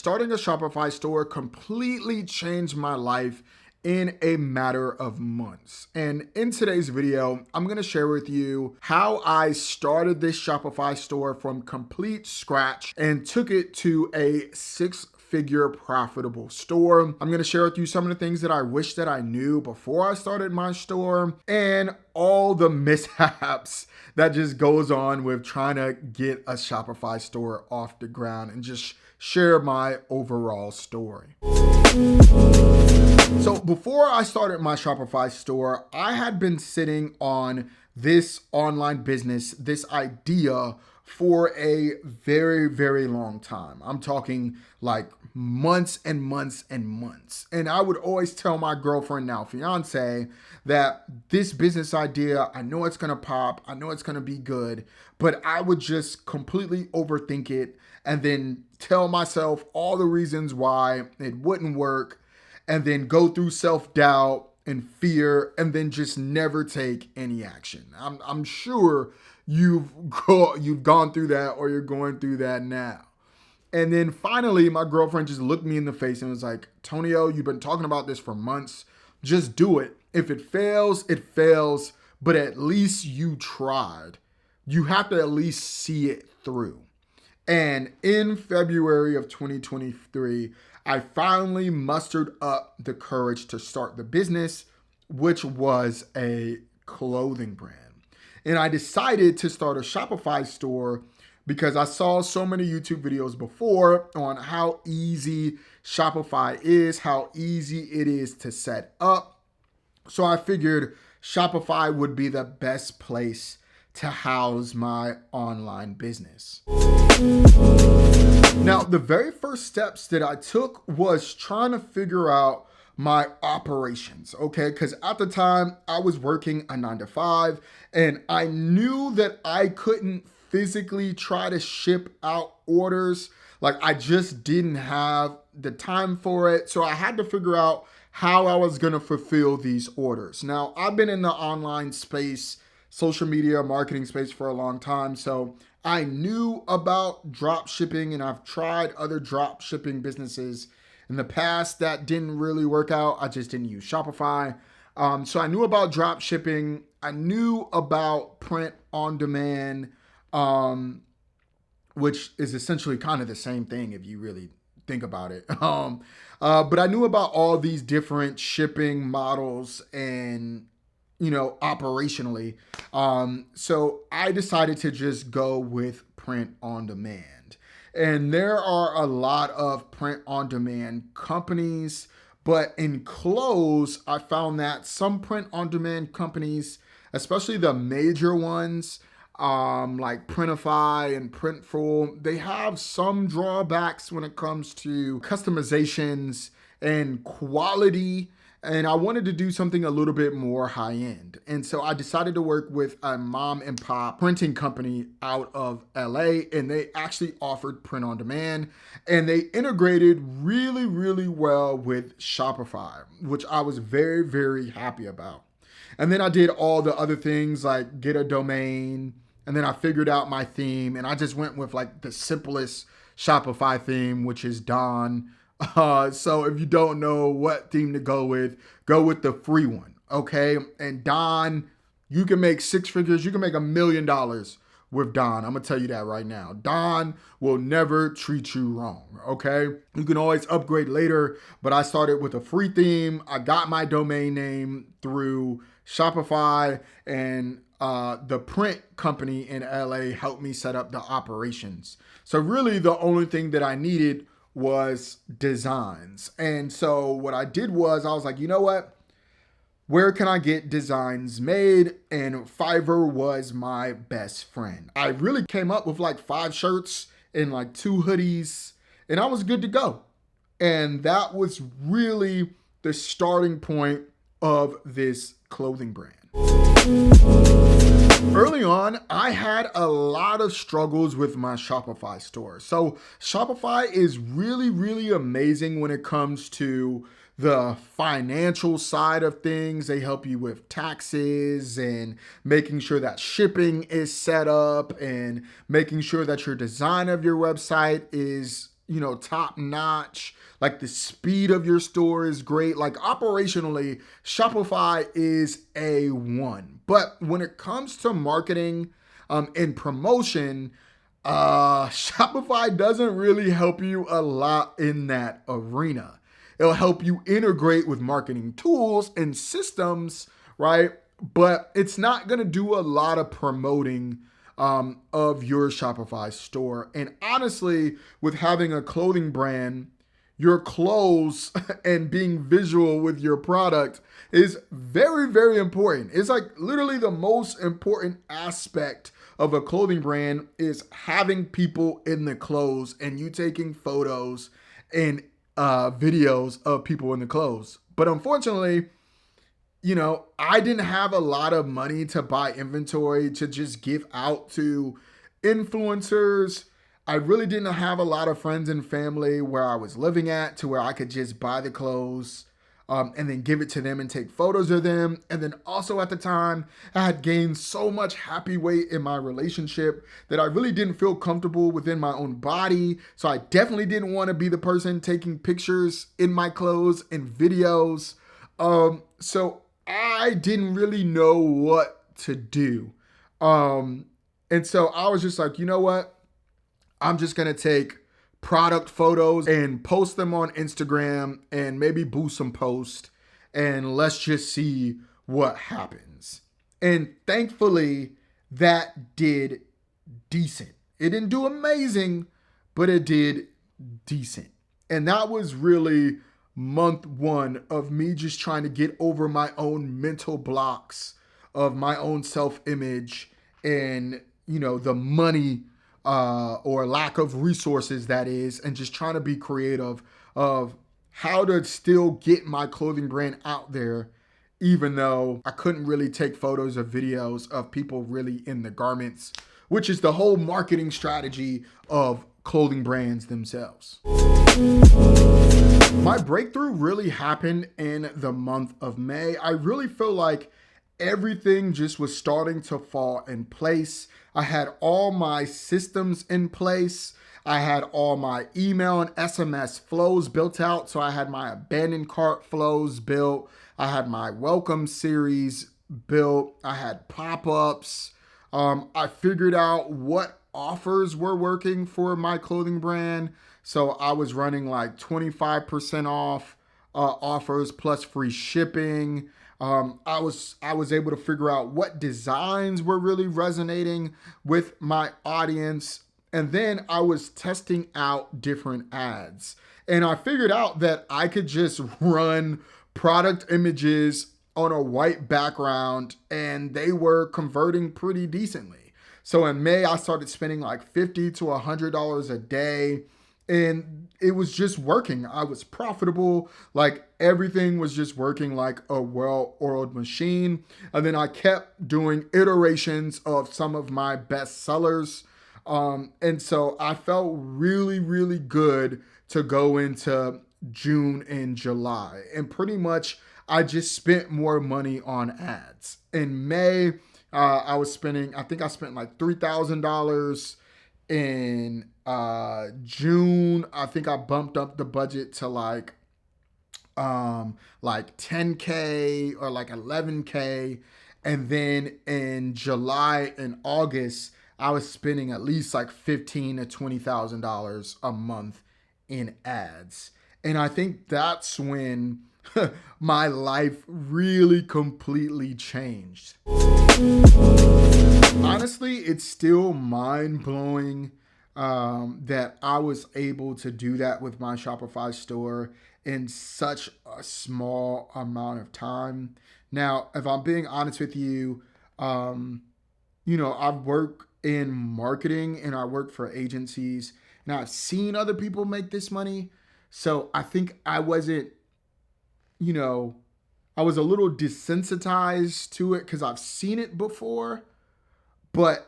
Starting a Shopify store completely changed my life in a matter of months. And in today's video, I'm going to share with you how I started this Shopify store from complete scratch and took it to a six-figure profitable store. I'm going to share with you some of the things that I wish that I knew before I started my store and all the mishaps that just goes on with trying to get a Shopify store off the ground and just share my overall story. So before I started my Shopify store, I had been sitting on this online business, this idea for a very, very long time. I'm talking like months and months and months. And I would always tell my girlfriend, now fiance, that this business idea, I know it's going to pop. I know it's going to be good, but I would just completely overthink it and then tell myself all the reasons why it wouldn't work, and then go through self-doubt and fear, and then just never take any action. I'm sure you've gone through that, or you're going through that now. And then finally, my girlfriend just looked me in the face and was like, "Tonio, you've been talking about this for months. Just do it. If it fails, it fails, but at least you tried. You have to at least see it through." And in February of 2023, I finally mustered up the courage to start the business, which was a clothing brand. And I decided to start a Shopify store because I saw so many YouTube videos before on how easy Shopify is, how easy it is to set up. So I figured Shopify would be the best place to house my online business. Now, the very first steps that I took was trying to figure out my operations, okay? Because at the time I was working a 9-to-5, and I knew that I couldn't physically try to ship out orders. Like, I just didn't have the time for it. So I had to figure out how I was going to fulfill these orders. Now, I've been in the online space, social media marketing space for a long time. So I knew about drop shipping, and I've tried other drop shipping businesses in the past that didn't really work out. I just didn't use Shopify. So I knew about drop shipping. I knew about print on demand, which is essentially kind of the same thing if you really think about it. But I knew about all these different shipping models and operationally. So I decided to just go with print on demand. And there are a lot of print on demand companies, but in clothes, I found that some print on demand companies, especially the major ones, like Printify and Printful, they have some drawbacks when it comes to customizations and quality. And I wanted to do something a little bit more high end. And so I decided to work with a mom and pop printing company out of LA, and they actually offered print on demand, and they integrated really, really well with Shopify, which I was very, very happy about. And then I did all the other things like get a domain, and then I figured out my theme, and I just went with like the simplest Shopify theme, which is Dawn. So if you don't know what theme to go with the free one, okay? And Dawn, you can make six figures. You can make $1 million with Dawn. I'm going to tell you that right now. Dawn will never treat you wrong, okay? You can always upgrade later, but I started with a free theme. I got my domain name through Shopify, and the print company in LA helped me set up the operations. So really the only thing that I needed was designs. And so what I did was I was like, you know what? Where can I get designs made? And Fiverr was my best friend. I really came up with like 5 shirts and like 2 hoodies, and I was good to go. And that was really the starting point of this clothing brand. Early on, I had a lot of struggles with my Shopify store. So Shopify is really, really amazing when it comes to the financial side of things. They help you with taxes and making sure that shipping is set up and making sure that your design of your website is, top notch. Like the speed of your store is great. Like operationally, Shopify is A1. But when it comes to marketing and promotion, Shopify doesn't really help you a lot in that arena. It'll help you integrate with marketing tools and systems, right? But it's not going to do a lot of promoting of your Shopify store. And honestly, with having a clothing brand, your clothes and being visual with your product is very, very important. It's like literally the most important aspect of a clothing brand is having people in the clothes and you taking photos and videos of people in the clothes. But unfortunately, I didn't have a lot of money to buy inventory to just give out to influencers. I really didn't have a lot of friends and family where I was living at to where I could just buy the clothes and then give it to them and take photos of them. And then also at the time, I had gained so much happy weight in my relationship that I really didn't feel comfortable within my own body. So I definitely didn't want to be the person taking pictures in my clothes and videos. So I didn't really know what to do. And so I was just like, you know what? I'm just going to take product photos and post them on Instagram and maybe boost some posts and let's just see what happens. And thankfully, that did decent. It didn't do amazing, but it did decent. And that was really month one of me just trying to get over my own mental blocks of my own self-image and, the money or lack of resources that is, and just trying to be creative of how to still get my clothing brand out there, even though I couldn't really take photos or videos of people really in the garments, which is the whole marketing strategy of clothing brands themselves. My breakthrough really happened in the month of May. I really feel like everything just was starting to fall in place. I had all my systems in place. I had all my email and SMS flows built out. So I had my abandoned cart flows built. I had my welcome series built. I had pop-ups. I figured out what offers were working for my clothing brand. So I was running like 25% off offers plus free shipping. I was able to figure out what designs were really resonating with my audience. And then I was testing out different ads. And I figured out that I could just run product images on a white background and they were converting pretty decently. So in May, I started spending like $50 to $100 a day. And it was just working. I was profitable. Like everything was just working like a well-oiled machine. And then I kept doing iterations of some of my best sellers. And so I felt really, really good to go into June and July. And pretty much I just spent more money on ads. In May, I think I spent like $3,000. In June, I think I bumped up the budget to like 10K or like 11K. And then in July and August, I was spending at least like $15,000 to $20,000 a month in ads. And I think that's when my life really completely changed. Honestly, it's still mind-blowing that I was able to do that with my Shopify store in such a small amount of time. Now, if I'm being honest with you, I work in marketing and I work for agencies and I've seen other people make this money. So I think I wasn't, I was a little desensitized to it because I've seen it before, but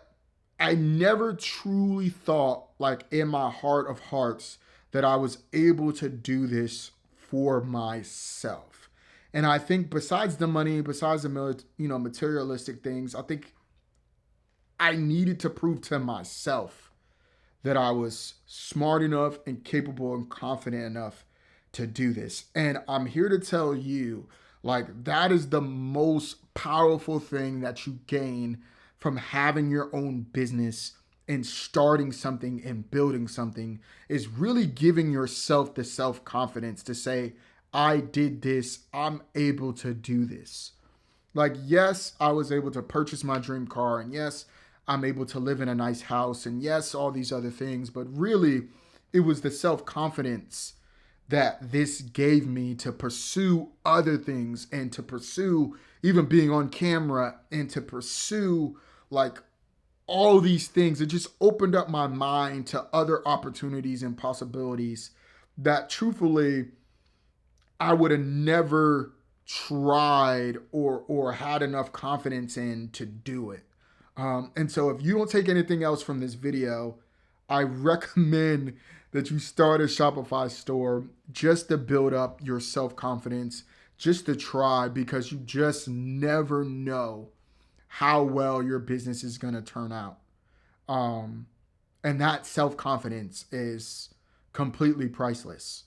I never truly thought, like in my heart of hearts, that I was able to do this for myself. And I think besides the money, besides the materialistic things, I think I needed to prove to myself that I was smart enough and capable and confident enough to do this. And I'm here to tell you, like, that is the most powerful thing that you gain from having your own business and starting something and building something, is really giving yourself the self-confidence to say, I did this, I'm able to do this. Like, yes, I was able to purchase my dream car, and yes, I'm able to live in a nice house, and yes, all these other things, but really, it was the self-confidence that this gave me to pursue other things and to pursue even being on camera and to pursue like all these things. It just opened up my mind to other opportunities and possibilities that truthfully I would have never tried or had enough confidence in to do it. And so if you don't take anything else from this video, I recommend that you start a Shopify store just to build up your self-confidence, just to try, because you just never know how well your business is going to turn out. And that self-confidence is completely priceless.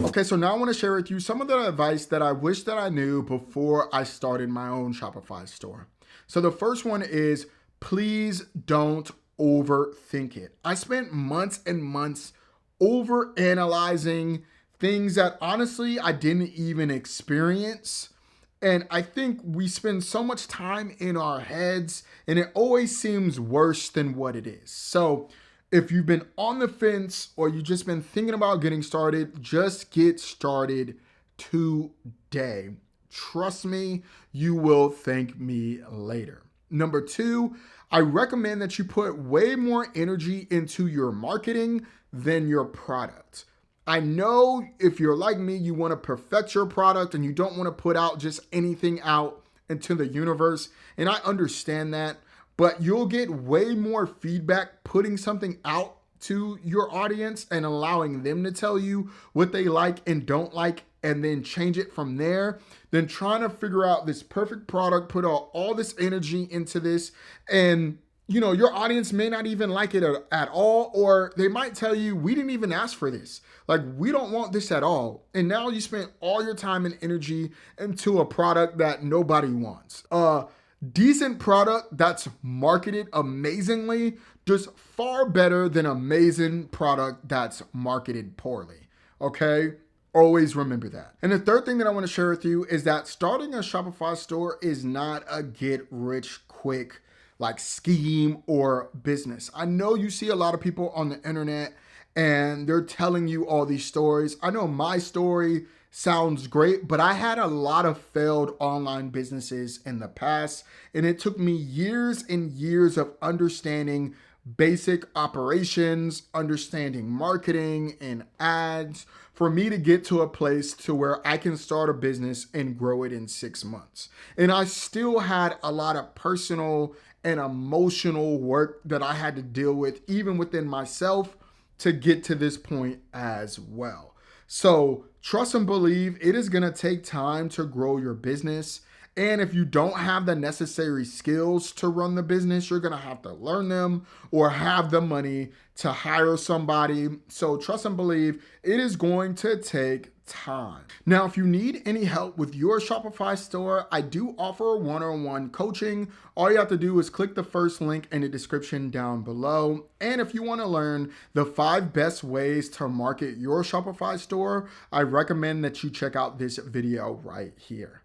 Okay, so now I want to share with you some of the advice that I wish that I knew before I started my own Shopify store. So the first one is, please don't overthink it. I spent months and months over analyzing things that honestly I didn't even experience. And I think we spend so much time in our heads and it always seems worse than what it is. So if you've been on the fence or you've just been thinking about getting started, just get started today. Trust me, you will thank me later. Number two, I recommend that you put way more energy into your marketing than your product. I know if you're like me, you want to perfect your product and you don't want to put out just anything out into the universe. And I understand that, but you'll get way more feedback putting something out to your audience and allowing them to tell you what they like and don't like and then change it from there than trying to figure out this perfect product, put all this energy into this, and your audience may not even like it at all, or they might tell you, we didn't even ask for this. Like, we don't want this at all. And now you spent all your time and energy into a product that nobody wants. Decent product that's marketed amazingly does far better than amazing product that's marketed poorly. Okay? Always remember that. And the third thing that I want to share with you is that starting a Shopify store is not a get rich quick like scheme or business. I know you see a lot of people on the internet and they're telling you all these stories. I know my story sounds great, but I had a lot of failed online businesses in the past, and it took me years and years of understanding basic operations, understanding marketing and ads for me to get to a place to where I can start a business and grow it in 6 months. And I still had a lot of personal and emotional work that I had to deal with, even within myself, to get to this point as well. So trust and believe it is going to take time to grow your business. And if you don't have the necessary skills to run the business, you're going to have to learn them or have the money to hire somebody. So trust and believe it is going to take time. Now, if you need any help with your Shopify store, I do offer one-on-one coaching. All you have to do is click the first link in the description down below. And if you want to learn the 5 best ways to market your Shopify store, I recommend that you check out this video right here.